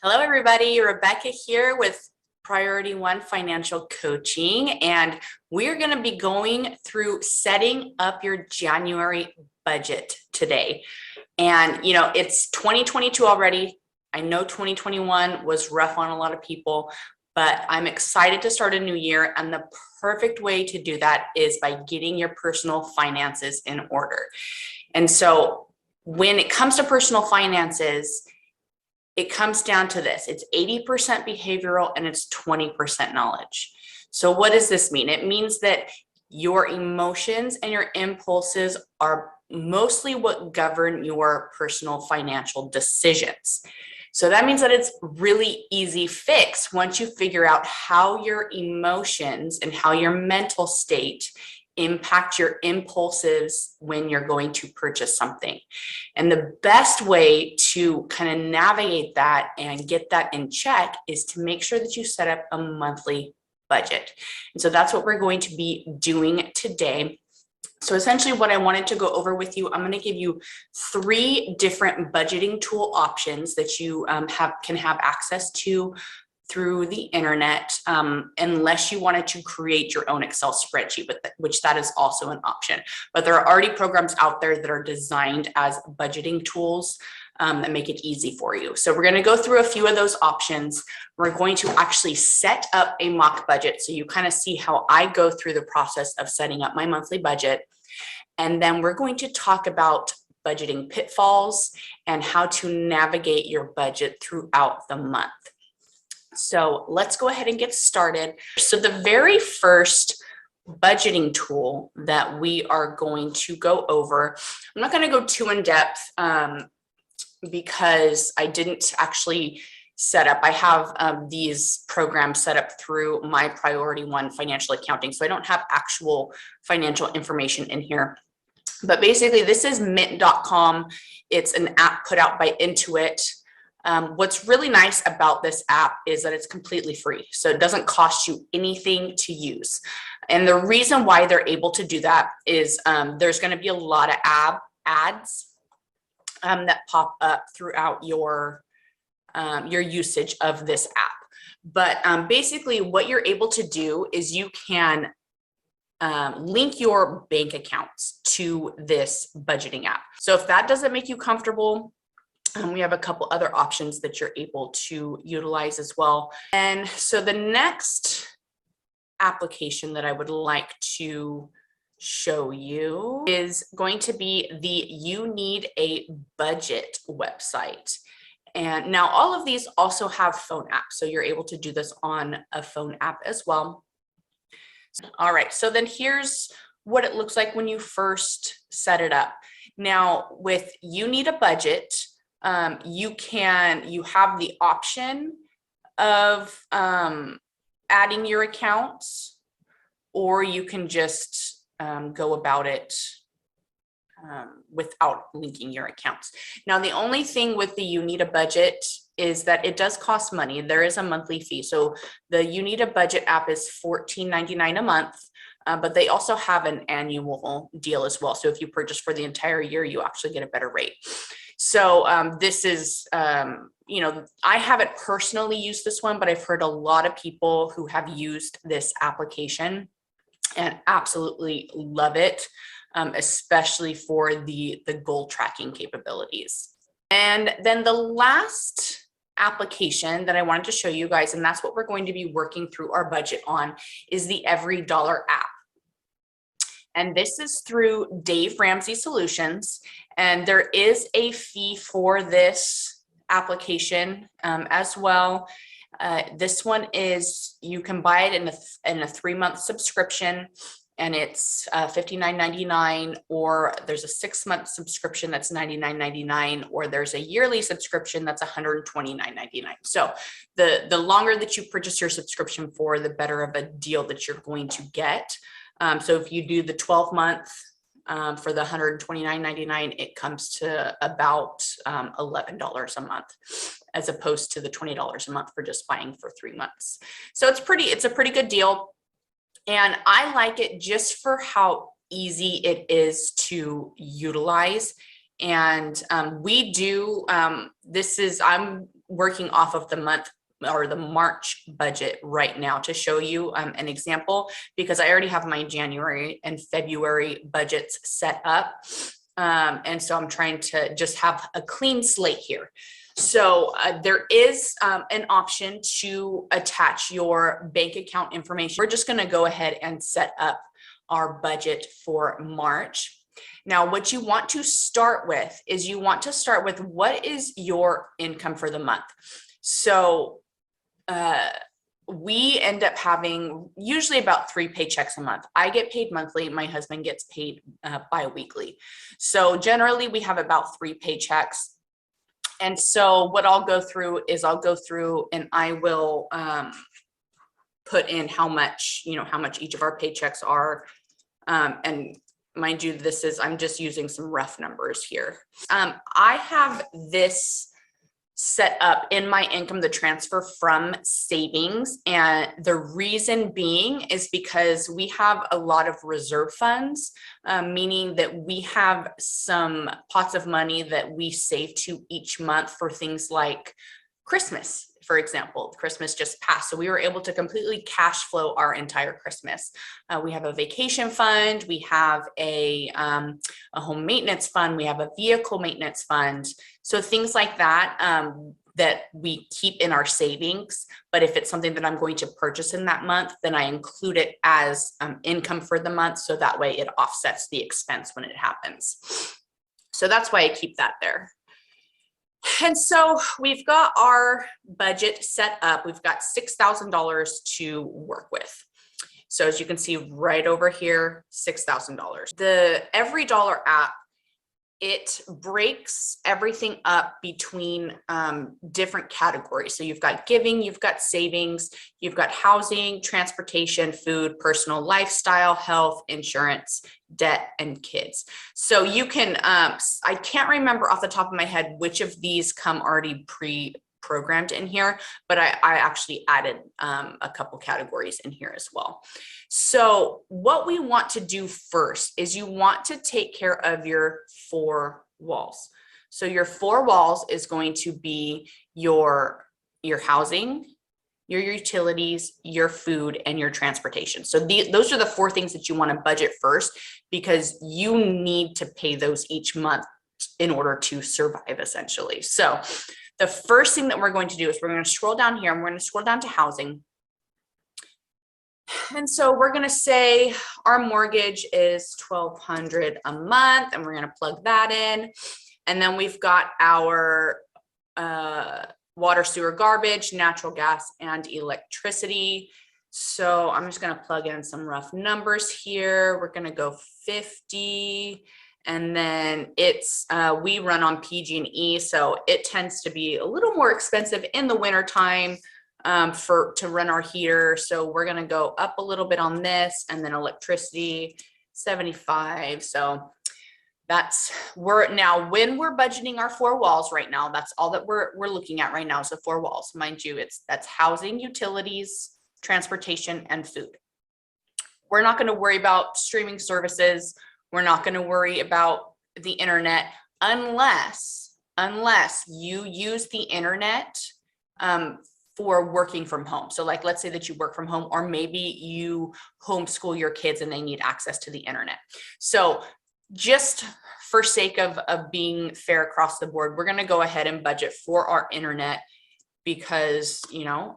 Hello, everybody. Rebecca here with Priority One Financial Coaching, and we're going to be going through setting up your January budget today. And, it's 2022 already. I know 2021 was rough on a lot of people, but I'm excited to start a new year. And the perfect way to do that is by getting your personal finances in order. And so when it comes to personal finances, it comes down to this. It's 80% behavioral and it's 20% knowledge. So what does this mean? It means that your emotions and your impulses are mostly what govern your personal financial decisions. So that means that it's really easy fix once you figure out how your emotions and how your mental state impact your impulses when you're going to purchase something. And the best way to kind of navigate that and get that in check is to make sure that you set up a monthly budget. And so that's what we're going to be doing today. So essentially what I wanted to go over with you, I'm going to give you 3 different budgeting tool options that you can have access to through the internet, unless you wanted to create your own Excel spreadsheet, which that is also an option. But there are already programs out there that are designed as budgeting tools that make it easy for you. So we're going to go through a few of those options. We're going to actually set up a mock budget so you kind of see how I go through the process of setting up my monthly budget. And then we're going to talk about budgeting pitfalls and how to navigate your budget throughout the month. So let's go ahead and get started. So the very first budgeting tool that we are going to go over, I'm not going to go too in depth because I didn't actually set up. I have these programs set up through my Priority One financial accounting. So I don't have actual financial information in here. But basically this is mint.com. It's an app put out by Intuit. What's really nice about this app is that it's completely free. So it doesn't cost you anything to use. And the reason why they're able to do that is there's going to be a lot of ads that pop up throughout your usage of this app. But basically what you're able to do is you can link your bank accounts to this budgeting app. So if that doesn't make you comfortable, we have a couple other options that you're able to utilize as well. And so the next application that I would like to show you is going to be the You Need a Budget website. And now all of these also have phone apps. So you're able to do this on a phone app as well. All right, so then here's what it looks like when you first set it up. Now with You Need a Budget, you have the option of adding your accounts, or you can just go about it without linking your accounts. Now, the only thing with the You Need a Budget is that it does cost money. There is a monthly fee. So the You Need a Budget app is $14.99 a month. But they also have an annual deal as well. So if you purchase for the entire year, you actually get a better rate. So this is, I haven't personally used this one, but I've heard a lot of people who have used this application and absolutely love it, especially for the goal tracking capabilities. And then the last application that I wanted to show you guys, and that's what we're going to be working through our budget on, is the Every Dollar app. And this is through Dave Ramsey Solutions. And there is a fee for this application as well. This one is, you can buy it in a 3-month subscription, and it's $59.99, or there's a 6-month subscription that's $99.99, or there's a yearly subscription that's $129.99. So the longer that you purchase your subscription for, the better of a deal that you're going to get. So if you do the 12-month for the $129.99, it comes to about $11 a month, as opposed to the $20 a month for just buying for 3 months. So it's a pretty good deal. And I like it just for how easy it is to utilize. And we do, I'm working off of the month or the March budget right now to show you an example, because I already have my January and February budgets set up. And so I'm trying to just have a clean slate here. So there is an option to attach your bank account information. We're just going to go ahead and set up our budget for March. Now, what you want to start with is you want to start with what is your income for the month. So we end up having usually about 3 paychecks a month. I get paid monthly. My husband gets paid bi-weekly. So generally we have about 3 paychecks. And so what I'll go through is I'll go through and I will put in how much each of our paychecks are. And mind you, I'm just using some rough numbers here. I have this set up in my income, the transfer from savings. And the reason being is because we have a lot of reserve funds, meaning that we have some pots of money that we save to each month for things like Christmas. For example, Christmas just passed, so we were able to completely cash flow our entire Christmas. We have a vacation fund, we have a home maintenance fund, we have a vehicle maintenance fund. So things like that that we keep in our savings. But if it's something that I'm going to purchase in that month, then I include it as income for the month, so that way it offsets the expense when it happens. So that's why I keep that there. And so we've got our budget set up. We've got $6,000 to work with. So as you can see right over here, $6,000. The Every Dollar app, it breaks everything up between different categories. So you've got giving, you've got savings, you've got housing, transportation, food, personal lifestyle, health, insurance, debt, and kids. So you can, I can't remember off the top of my head which of these come already pre-programmed in here, but I actually added a couple categories in here as well. So what we want to do first is you want to take care of your 4 walls. So your 4 walls is going to be your housing, your utilities, your food, and your transportation. So those are the 4 things that you want to budget first, because you need to pay those each month in order to survive, essentially. So the first thing that we're going to do is we're going to scroll down here and we're going to scroll down to housing. And so we're going to say our mortgage is $1,200 a month, and we're going to plug that in. And then we've got our water, sewer, garbage, natural gas, and electricity. So I'm just going to plug in some rough numbers here. We're going to go 50. And then it's we run on PG&E, so it tends to be a little more expensive in the winter time to run our heater. So we're going to go up a little bit on this, and then electricity 75. So now when we're budgeting our 4 walls right now, that's all that we're looking at right now. So 4 walls, mind you, that's housing, utilities, transportation, and food. We're not going to worry about streaming services. We're not going to worry about the internet unless you use the internet for working from home. So like, let's say that you work from home, or maybe you homeschool your kids and they need access to the internet. So just for sake of being fair across the board, we're going to go ahead and budget for our internet, because,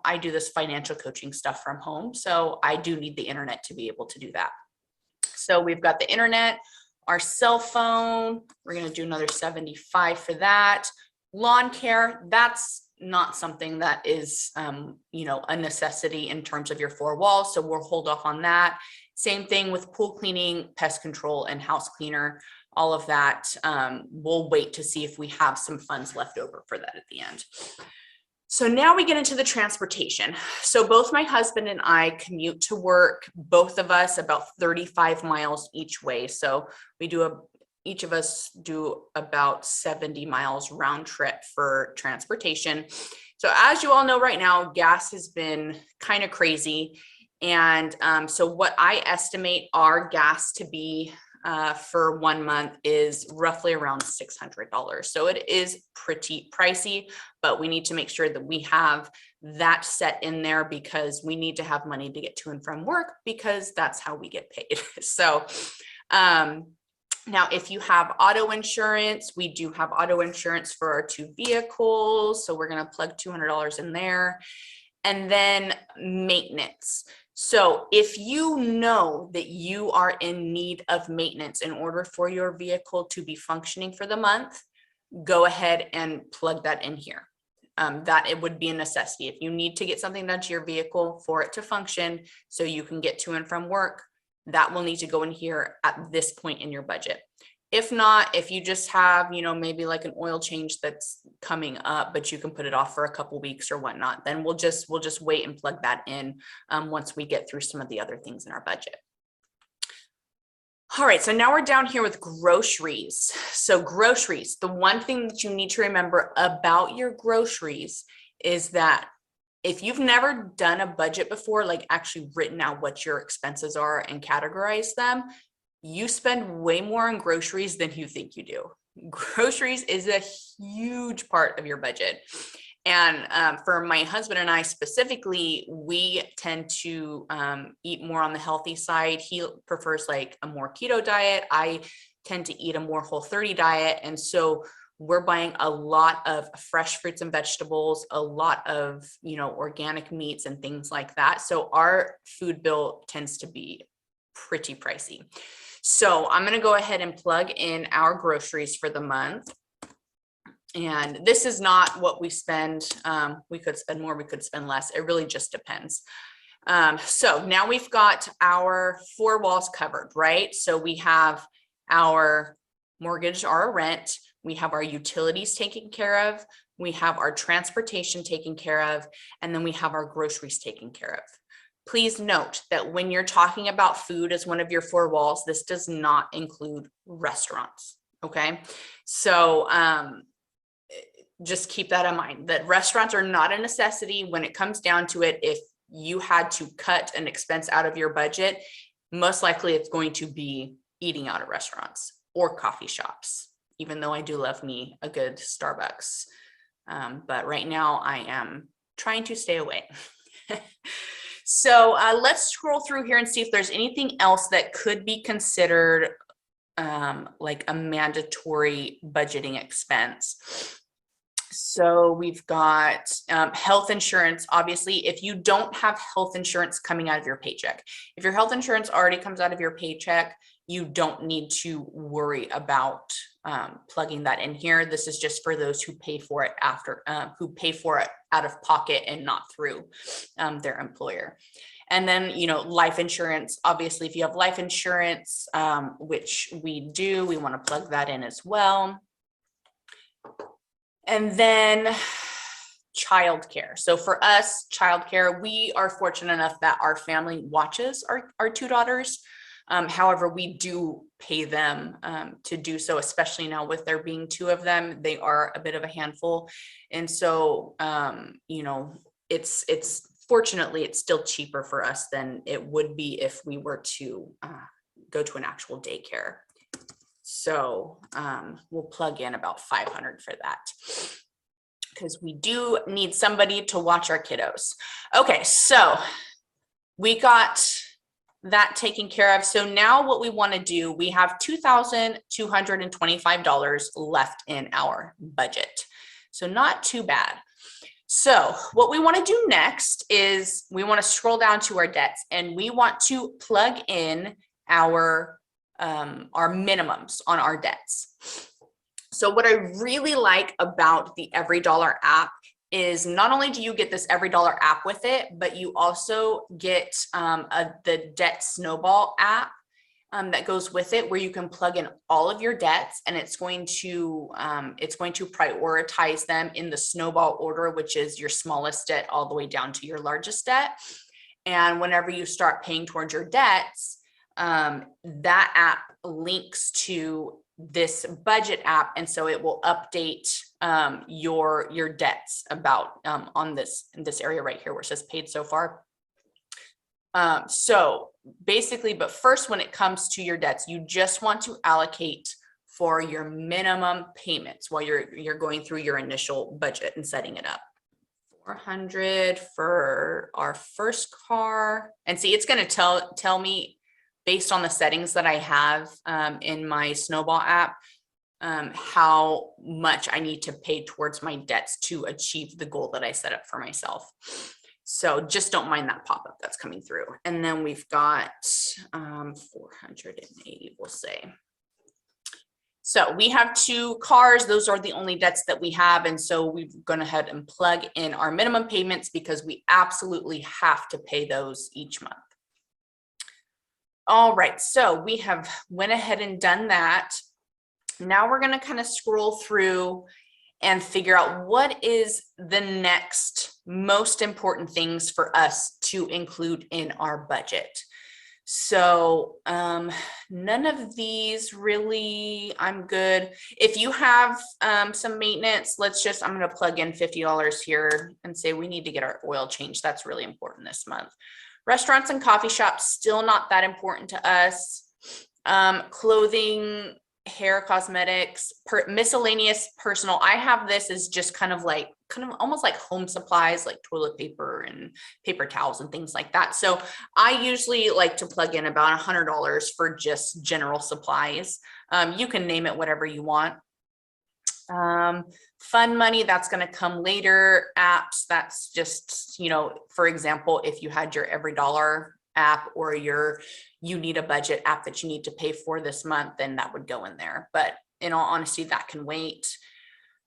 I do this financial coaching stuff from home. So I do need the internet to be able to do that. So we've got the internet, our cell phone, we're going to do another 75 for that. Lawn care, that's not something that is, a necessity in terms of your 4 walls. So we'll hold off on that. Same thing with pool cleaning, pest control, and house cleaner. All of that, we'll wait to see if we have some funds left over for that at the end. So now we get into the transportation. So both my husband and I commute to work, both of us about 35 miles each way. So each of us do about 70 miles round trip for transportation. So as you all know right now, gas has been kind of crazy. And so what I estimate our gas to be for 1 month is roughly around $600. So it is pretty pricey, but we need to make sure that we have that set in there because we need to have money to get to and from work because that's how we get paid. So now, if you have auto insurance, we do have auto insurance for our 2 vehicles. So we're going to plug $200 in there. And then maintenance. So if you know that you are in need of maintenance in order for your vehicle to be functioning for the month, go ahead and plug that in here. That it would be a necessity. If you need to get something done to your vehicle for it to function so you can get to and from work, that will need to go in here at this point in your budget. If not, if you just have, maybe like an oil change that's coming up, but you can put it off for a couple weeks or whatnot, then we'll just wait and plug that in once we get through some of the other things in our budget. All right, so now we're down here with groceries. So groceries, the one thing that you need to remember about your groceries is that if you've never done a budget before, like actually written out what your expenses are and categorize them, you spend way more on groceries than you think you do. Groceries is a huge part of your budget. And for my husband and I specifically, we tend to eat more on the healthy side. He prefers like a more keto diet. I tend to eat a more Whole30 diet. And so we're buying a lot of fresh fruits and vegetables, a lot of, organic meats and things like that. So our food bill tends to be pretty pricey. So I'm going to go ahead and plug in our groceries for the month. And this is not what we spend. We could spend more, we could spend less. It really just depends. So now we've got our 4 walls covered, right? So we have our mortgage, our rent, we have our utilities taken care of, we have our transportation taken care of, and then we have our groceries taken care of. Please note that when you're talking about food as one of your 4 walls, this does not include restaurants, okay? So just keep that in mind, that restaurants are not a necessity. When it comes down to it, if you had to cut an expense out of your budget, most likely it's going to be eating out at restaurants or coffee shops, even though I do love me a good Starbucks. But right now I am trying to stay away. So let's scroll through here and see if there's anything else that could be considered like a mandatory budgeting expense. So we've got health insurance. Obviously, if you don't have health insurance coming out of your paycheck, if your health insurance already comes out of your paycheck, you don't need to worry about plugging that in here. This is just for those who pay for it who pay for it out of pocket and not through their employer. And then, life insurance, obviously, if you have life insurance, which we do, we want to plug that in as well. And then childcare. So for us, childcare, we are fortunate enough that our family watches our 2 daughters. However, we do pay them to do so, especially now with there being 2 of them. They are a bit of a handful. And so, it's fortunately, it's still cheaper for us than it would be if we were to go to an actual daycare. So we'll plug in about $500 for that because we do need somebody to watch our kiddos. Okay, so we got that taken care of. So now what we want to do, we have $2,225 left in our budget. So not too bad. So what we want to do next is we want to scroll down to our debts and we want to plug in our minimums on our debts. So what I really like about the Every Dollar app is not only do you get this Every Dollar app with it, but you also get the Debt Snowball app that goes with it, where you can plug in all of your debts, and it's going to prioritize them in the snowball order, which is your smallest debt all the way down to your largest debt. And whenever you start paying towards your debts, that app links to this budget app, and so it will update your debts about on this area right here where it says paid so far. So basically, but first, when it comes to your debts, you just want to allocate for your minimum payments while you're going through your initial budget and setting it up. 400 for our first car. And see, it's going to tell me based on the settings that I have in my Snowball app, how much I need to pay towards my debts to achieve the goal that I set up for myself. So just don't mind that pop-up that's coming through. And then we've got 480, we'll say. So we have 2 cars. Those are the only debts that we have. And so we've gone ahead and plug in our minimum payments because we absolutely have to pay those each month. All right, so we have went ahead and done that. Now we're going to kind of scroll through and figure out what is the next most important things for us to include in our budget. So none of these really, I'm good. If you have some maintenance, I'm going to plug in $50 here and say we need to get our oil changed. That's really important this month. Restaurants and coffee shops, still not that important to us. Clothing, hair, cosmetics, miscellaneous personal. I have this as just kind of almost like home supplies, like toilet paper and paper towels and things like that. So I usually like to plug in about $100 for just general supplies. You can name it whatever you want. Fun money, that's going to come later. Apps, that's just, for example, if you had your Every Dollar app or you need a budget app that you need to pay for this month, then that would go in there. But in all honesty, that can wait.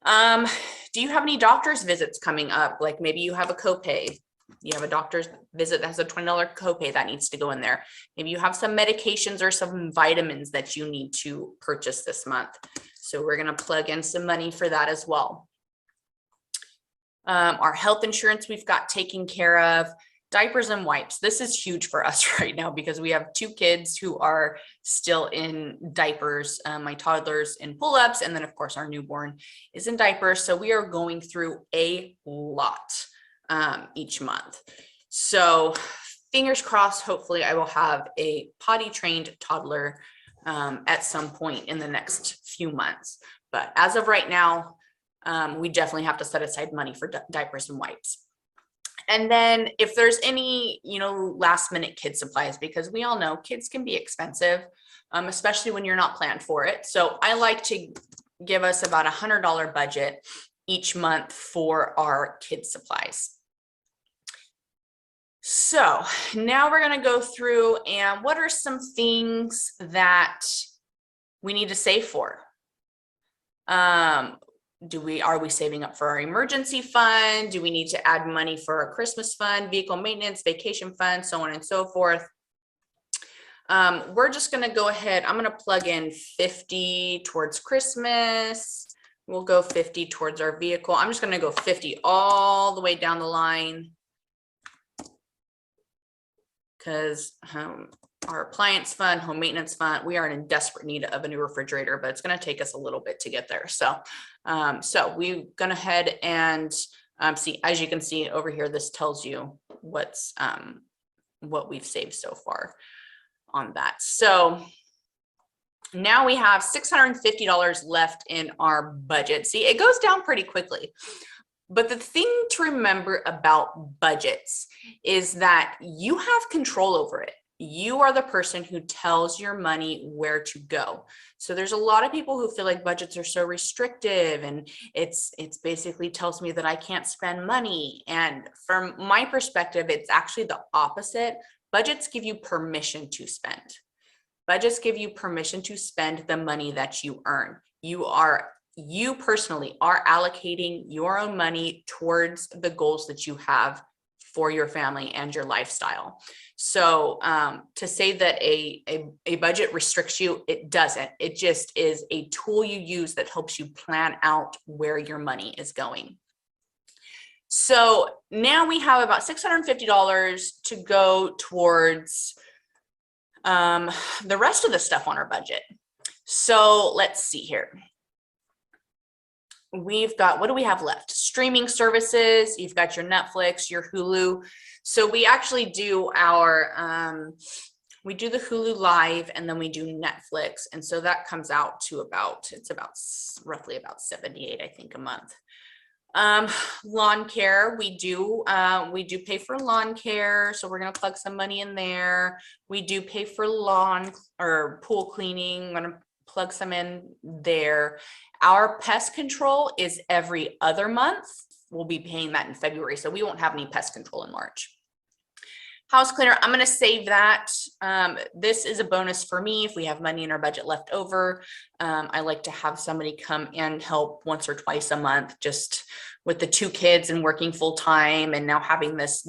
Do you have any doctor's visits coming up? Like maybe you have a copay. You have a doctor's visit that has a $20 copay that needs to go in there. Maybe you have some medications or some vitamins that you need to purchase this month. So we're going to plug in some money for that as well. Our health insurance we've got taken care of. Diapers and wipes. This is huge for us right now because we have 2 kids who are still in diapers. My toddler's in pull-ups, and then of course our newborn is in diapers. So we are going through a lot each month. So fingers crossed, hopefully I will have a potty trained toddler at some point in the next few months. But as of right now, we definitely have to set aside money for diapers and wipes. And then if there's any, last minute kid supplies, because we all know kids can be expensive, especially when you're not planned for it. So I like to give us about $100 budget each month for our kid supplies. So now we're going to go through and what are some things that we need to save for? Are we saving up for our emergency fund? Do we need to add money for our Christmas fund, vehicle maintenance, vacation fund, so on and so forth? We're just going to go ahead. I'm going to plug in 50 towards Christmas. We'll go 50 towards our vehicle. I'm just going to go 50 all the way down the line because our appliance fund, home maintenance fund, we are in desperate need of a new refrigerator, but it's going to take us a little bit to get there. So, we've gone ahead and see, as you can see over here, this tells you what we've saved so far on that. So now we have $650 left in our budget. See, it goes down pretty quickly. But the thing to remember about budgets is that you have control over it. You are the person who tells your money where to go. So there's a lot of people who feel like budgets are so restrictive and it's basically tells me that I can't spend money. And from my perspective, it's actually the opposite. Budgets give you permission to spend. Budgets give you permission to spend the money that you earn. You personally are allocating your own money towards the goals that you have for your family and your lifestyle. So to say that a budget restricts you, it doesn't. It just is a tool you use that helps you plan out where your money is going. So now we have about $650 to go towards the rest of the stuff on our budget. So let's see here. we've got, what do we have left? Streaming services. You've got your Netflix, your Hulu. So we actually do our, we do the Hulu Live and then we do Netflix. And so that comes out to about, it's about roughly about 78, I think, a month. Lawn care, we do pay for lawn care. So we're going to plug some money in there. We do pay for lawn or pool cleaning. I'm going to plug some in there. Our pest control is every other month. We'll be paying that in February. So we won't have any pest control in March. House cleaner, I'm going to save that. This is a bonus for me if we have money in our budget left over. I like to have somebody come and help once or twice a month, just with the 2 kids and working full time and now having this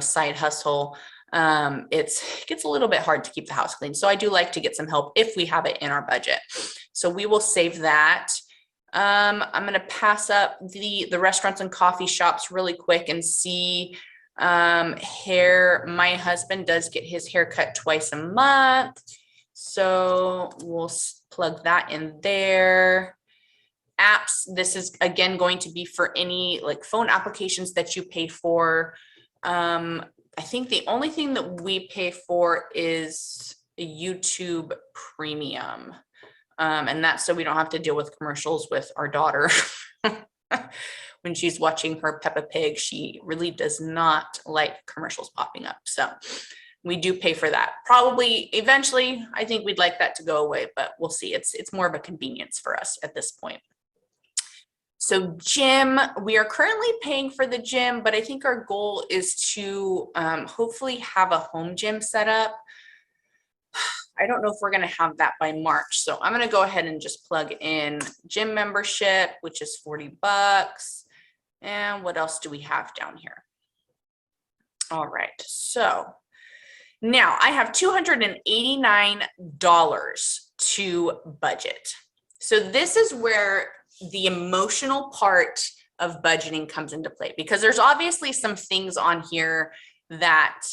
side hustle. It gets a little bit hard to keep the house clean. So I do like to get some help if we have it in our budget. So we will save that. I'm going to pass up the restaurants and coffee shops really quick and see hair. My husband does get his hair cut twice a month. So we'll plug that in there. Apps. This is again going to be for any like phone applications that you pay for. I think the only thing that we pay for is a YouTube Premium. And that's so we don't have to deal with commercials with our daughter. When she's watching her Peppa Pig, she really does not like commercials popping up. So we do pay for that. Probably eventually, I think we'd like that to go away, but we'll see. It's more of a convenience for us at this point. So gym, we are currently paying for the gym, but I think our goal is to hopefully have a home gym set up. I don't know if we're going to have that by March. So I'm going to go ahead and just plug in gym membership, which is $40. And what else do we have down here? All right. So now I have $289 to budget. So this is where the emotional part of budgeting comes into play, because there's obviously some things on here that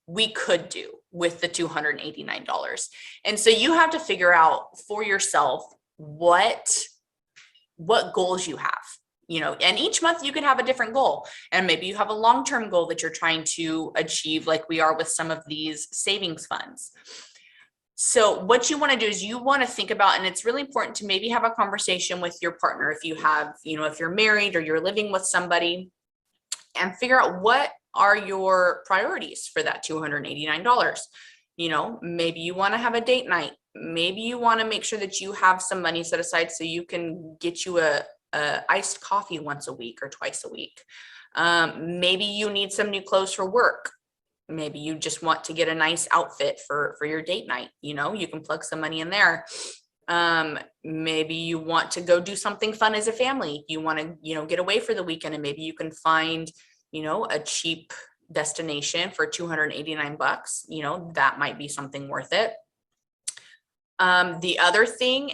we could do with the $289. And so you have to figure out for yourself what goals you have, and each month you can have a different goal. And maybe you have a long-term goal that you're trying to achieve, like we are with some of these savings funds. So what you want to do is you want to think about, and it's really important to maybe have a conversation with your partner if you have, if you're married or you're living with somebody, and figure out what are your priorities for that $289. Maybe you want to have a date night. Maybe you want to make sure that you have some money set aside so you can get you a iced coffee once a week or twice a week. Maybe you need some new clothes for work. Maybe you just want to get a nice outfit for your date night. You can plug some money in there. Maybe you want to go do something fun as a family. You want to, get away for the weekend, and maybe you can find, a cheap destination for $289. That might be something worth it. The other thing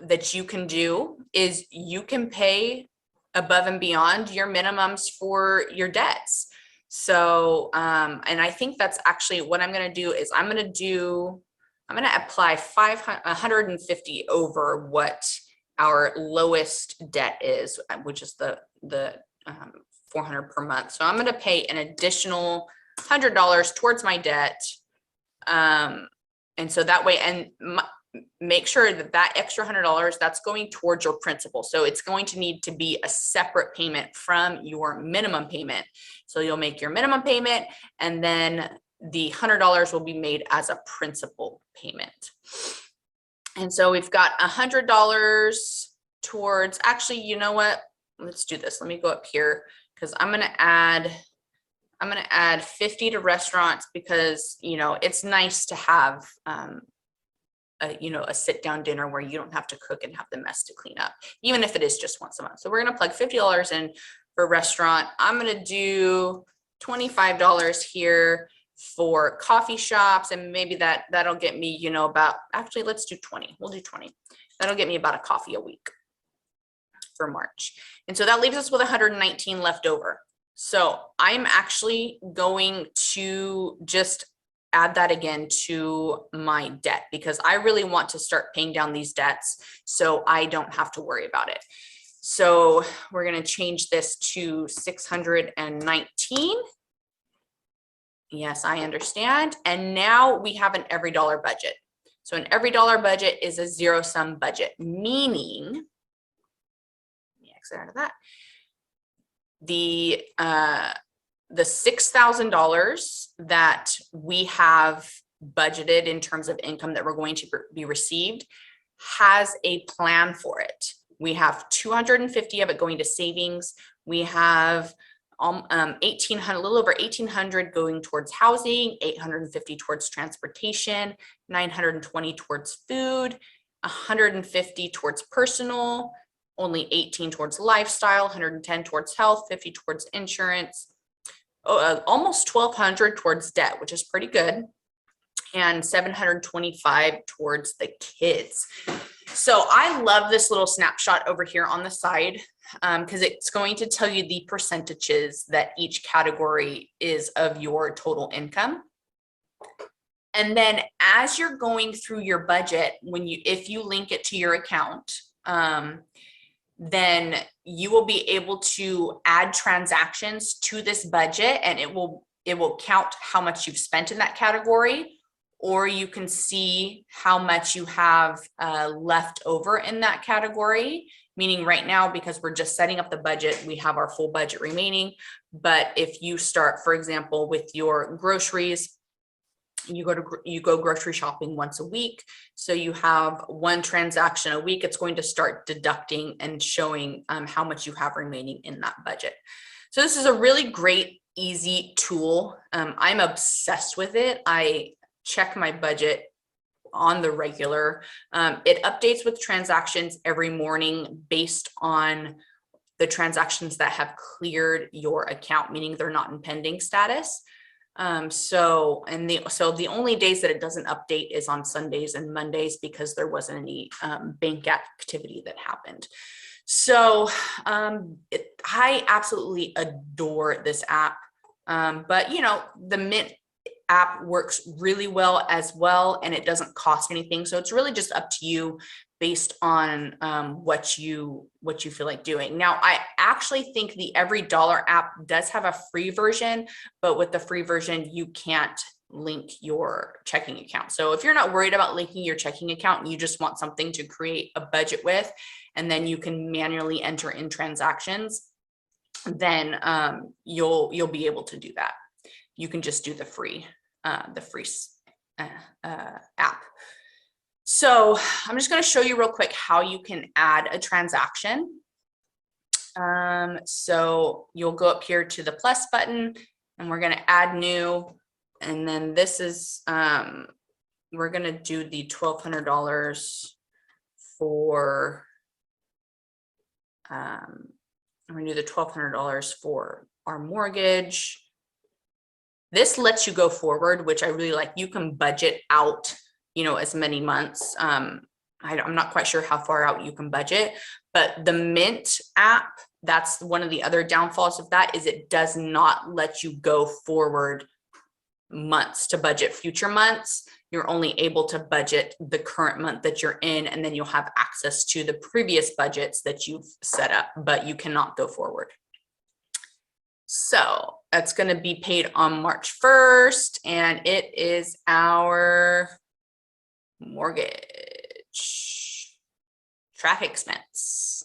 that you can do is you can pay above and beyond your minimums for your debts. So, and I think that's actually what I'm going to do is I'm going to apply 150 over what our lowest debt is, which is the $400 per month. So I'm going to pay an additional $100 towards my debt. And so that way, and make sure that extra $100 that's going towards your principal. So it's going to need to be a separate payment from your minimum payment. So you'll make your minimum payment, and then the $100 will be made as a principal payment. And so we've got $100 towards, actually, you know what? Let's do this. Let me go up here, because I'm going to add 50 to restaurants, because, it's nice to have, a sit down dinner where you don't have to cook and have the mess to clean up, even if it is just once a month. So we're going to plug $50 in for restaurant. I'm going to do $25 here for coffee shops, and maybe that'll get me, actually, let's do 20. We'll do 20. That'll get me about a coffee a week for March. And so that leaves us with 119 left over. So I'm actually going to just add that again to my debt because I really want to start paying down these debts so I don't have to worry about it. So we're going to change this to 619. Yes, I understand. And now we have an every dollar budget. So an every dollar budget is a zero sum budget, meaning, let me exit out of that. The $6,000 that we have budgeted in terms of income that we're going to be received has a plan for it. We have 250 of it going to savings. We have 1,800, a little over 1,800 going towards housing, 850 towards transportation, 920 towards food, 150 towards personal, only 18 towards lifestyle, 110 towards health, 50 towards insurance, almost 1,200 towards debt, which is pretty good, and 725 towards the kids. So I love this little snapshot over here on the side because it's going to tell you the percentages that each category is of your total income. And then as you're going through your budget, if you link it to your account, then you will be able to add transactions to this budget, and it will count how much you've spent in that category, or you can see how much you have left over in that category. Meaning right now, because we're just setting up the budget, we have our full budget remaining. But if you start, for example, with your groceries, you go grocery shopping once a week. So you have one transaction a week, it's going to start deducting and showing how much you have remaining in that budget. So this is a really great, easy tool. I'm obsessed with it. I check my budget on the regular. It updates with transactions every morning based on the transactions that have cleared your account, meaning they're not in pending status. So the only days that it doesn't update is on Sundays and Mondays because there wasn't any bank activity that happened. So I absolutely adore this app. But the Mint app works really well as well, and it doesn't cost anything. So it's really just up to you based on what you feel like doing. Now, I actually think the Every Dollar app does have a free version, but with the free version, you can't link your checking account. So if you're not worried about linking your checking account, and you just want something to create a budget with, and then you can manually enter in transactions, then you'll be able to do that. You can just do the free app. So I'm just going to show you real quick how you can add a transaction. So you'll go up here to the plus button, and we're going to add new. And then this is, we're going to do the $1,200 for, we're going to do the $1,200 for our mortgage. This lets you go forward, which I really like. You can budget out, as many months. I'm not quite sure how far out you can budget, but the Mint app, that's one of the other downfalls of that, is it does not let you go forward months to budget future months. You're only able to budget the current month that you're in, and then you'll have access to the previous budgets that you've set up, but you cannot go forward. So that's going to be paid on March 1st, and it is our mortgage track expense.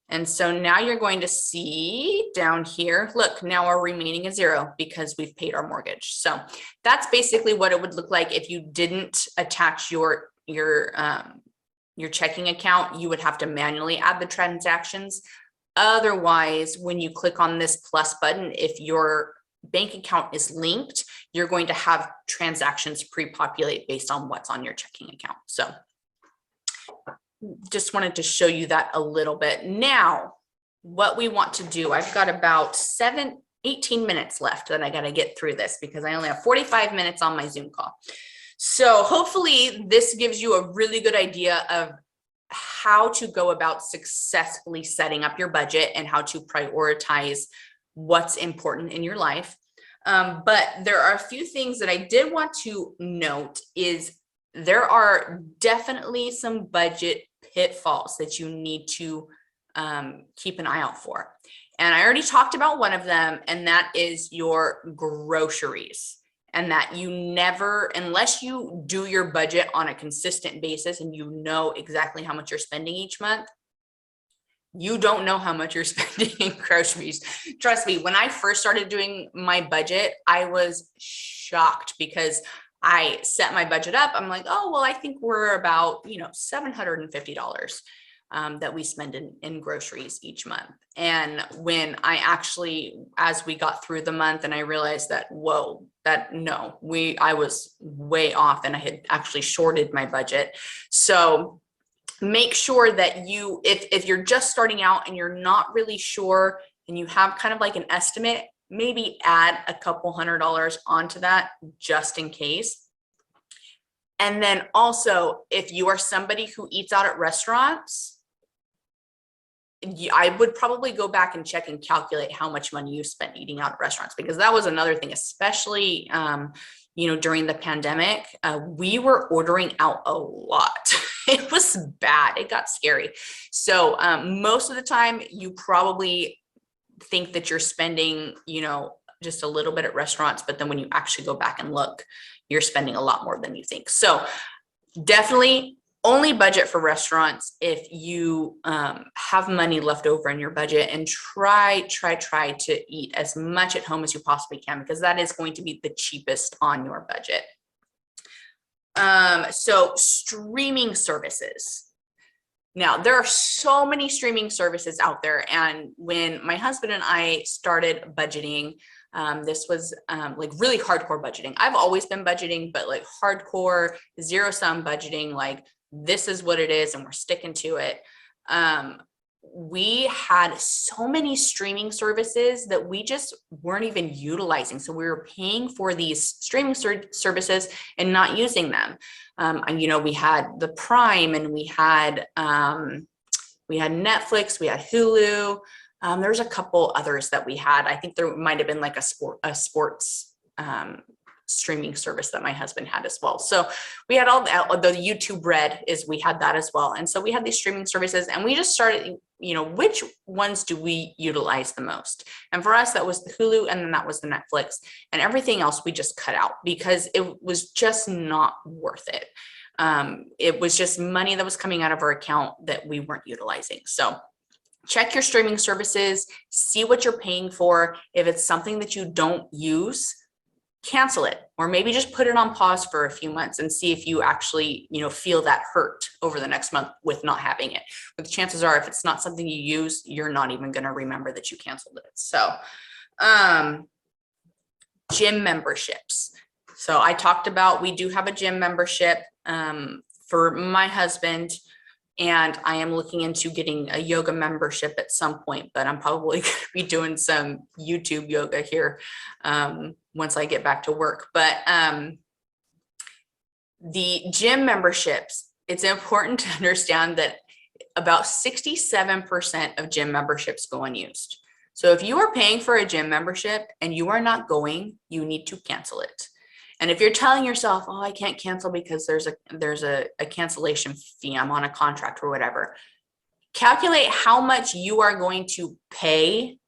And so now you're going to see down here, look, now our remaining is zero because we've paid our mortgage. So that's basically what it would look like if you didn't attach your checking account. You would have to manually add the transactions. Otherwise, when you click on this plus button, if your bank account is linked, you're going to have transactions pre-populate based on what's on your checking account. So just wanted to show you that a little bit. Now, what we want to do, I've got about 18 minutes left that I got to get through this because I only have 45 minutes on my Zoom call. So hopefully this gives you a really good idea of how to go about successfully setting up your budget and how to prioritize what's important in your life. But there are a few things that I did want to note is there are definitely some budget pitfalls that you need to keep an eye out for. And I already talked about one of them, and that is your groceries. And that you never, unless you do your budget on a consistent basis and you know exactly how much you're spending each month, you don't know how much you're spending in groceries. Trust me, when I first started doing my budget, I was shocked because I set my budget up. I'm like, oh, well, I think we're about, $750 that we spend in groceries each month. And when I actually, as we got through the month and I realized that, whoa, I was way off and I had actually shorted my budget. So make sure that if you're just starting out and you're not really sure and you have kind of like an estimate, maybe add a couple $100 onto that just in case. And then also, if you are somebody who eats out at restaurants, I would probably go back and check and calculate how much money you spent eating out at restaurants, because that was another thing, especially, during the pandemic, we were ordering out a lot. It was bad. It got scary. So most of the time you probably think that you're spending, just a little bit at restaurants, but then when you actually go back and look, you're spending a lot more than you think. So definitely only budget for restaurants if you have money left over in your budget, and try to eat as much at home as you possibly can, because that is going to be the cheapest on your budget. So streaming services. Now, there are so many streaming services out there. And when my husband and I started budgeting, this was like really hardcore budgeting. I've always been budgeting, but like hardcore zero sum budgeting, like this is what it is and we're sticking to it. We had so many streaming services that we just weren't even utilizing. So we were paying for these streaming services and not using them. We had the Prime, and we had Netflix, we had Hulu. There's a couple others that we had. I think there might have been like a sports streaming service that my husband had as well. So we had all the YouTube Red we had that as well. And so we had these streaming services, and we just started, which ones do we utilize the most? And for us, that was the Hulu, and then that was the Netflix, and everything else we just cut out because it was just not worth it. It was just money that was coming out of our account that we weren't utilizing. So check your streaming services, see what you're paying for. If it's something that you don't use, cancel it, or maybe just put it on pause for a few months and see if you actually, feel that hurt over the next month with not having it. But the chances are, if it's not something you use, you're not even going to remember that you canceled it. So, gym memberships. So I talked about, we do have a gym membership for my husband, and I am looking into getting a yoga membership at some point, but I'm probably going to be doing some YouTube yoga here once I get back to work. But the gym memberships, it's important to understand that about 67% of gym memberships go unused. So if you are paying for a gym membership and you are not going, you need to cancel it. And if you're telling yourself, oh, I can't cancel because there's a cancellation fee, I'm on a contract or whatever, calculate how much you are going to pay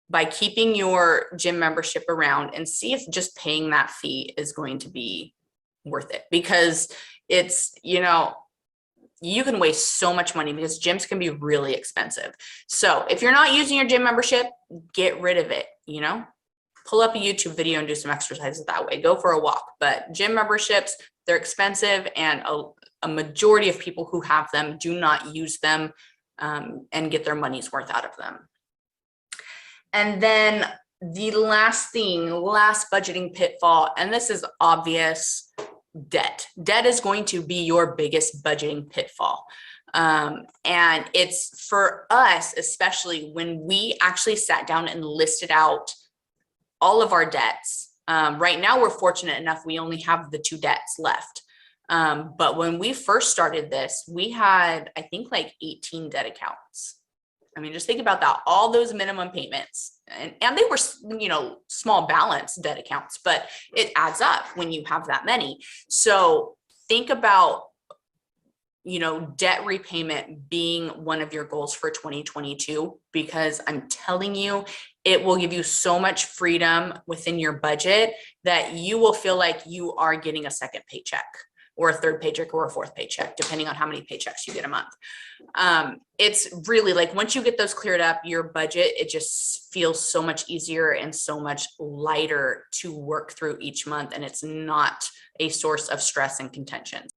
by keeping your gym membership around, and see if just paying that fee is going to be worth it. Because it's, you can waste so much money because gyms can be really expensive. So if you're not using your gym membership, get rid of it, pull up a YouTube video and do some exercises that way. Go for a walk. But gym memberships, they're expensive, and a majority of people who have them do not use them and get their money's worth out of them. And then the last budgeting pitfall, and this is obvious, debt. Debt is going to be your biggest budgeting pitfall. And it's for us, especially when we actually sat down and listed out all of our debts. Right now, we're fortunate enough, we only have the 2 debts left. But when we first started this, we had, I think, like 18 debt accounts. I mean, just think about that, all those minimum payments, and they were, small balance debt accounts, but it adds up when you have that many. So think about, debt repayment being one of your goals for 2022, because I'm telling you, it will give you so much freedom within your budget that you will feel like you are getting a second paycheck or a third paycheck or a fourth paycheck, depending on how many paychecks you get a month. It's really like, once you get those cleared up, your budget, it just feels so much easier and so much lighter to work through each month. And it's not a source of stress and contention.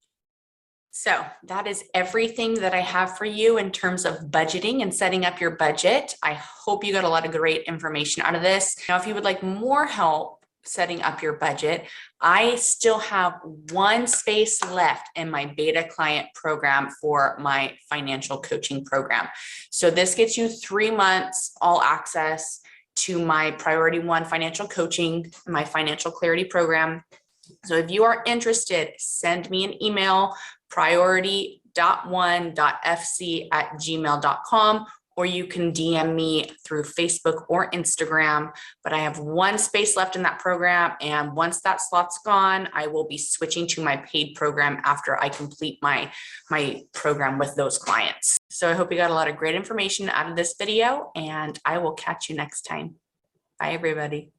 So that is everything that I have for you in terms of budgeting and setting up your budget. I hope you got a lot of great information out of this. Now, if you would like more help setting up your budget, I still have one space left in my beta client program for my financial coaching program. So this gets you 3 months all access to my Priority 1 financial coaching, my financial clarity program. So if you are interested, send me an email, priority.1.fc@gmail.com, or you can DM me through Facebook or Instagram. But I have one space left in that program, and once that slot's gone, I will be switching to my paid program after I complete my program with those clients. So I hope you got a lot of great information out of this video, and I will catch you next time. Bye, everybody.